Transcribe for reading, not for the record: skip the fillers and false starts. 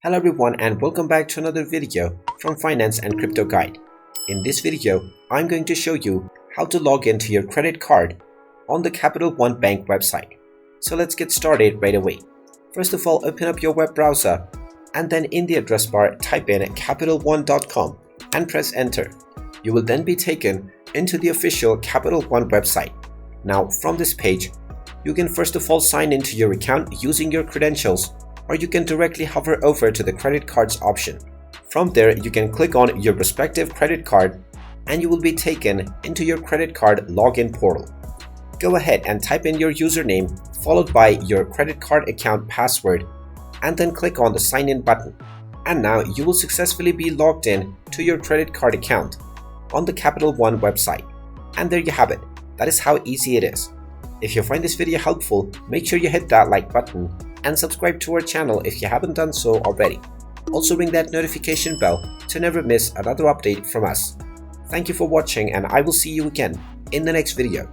Hello everyone and welcome back to another video from Finance and Crypto Guide. In this video, I'm going to show you how to log into your credit card on the Capital One Bank website. So let's get started right away. First of all, open up your web browser and then in the address bar type in capitalone.com and press enter. You will then be taken into the official Capital One website. Now from this page, you can first of all sign into your account using your credentials, or you can directly hover over to the credit cards option. From there, you can click on your respective credit card and you will be taken into your credit card login portal. Go ahead and type in your username followed by your credit card account password and then click on the sign in button. And now you will successfully be logged in to your credit card account on the Capital One website. And there you have it. That is how easy it is. If you find this video helpful, make sure you hit that like button and subscribe to our channel if you haven't done so already. Also ring that notification bell to never miss another update from us. Thank you for watching and I will see you again in the next video.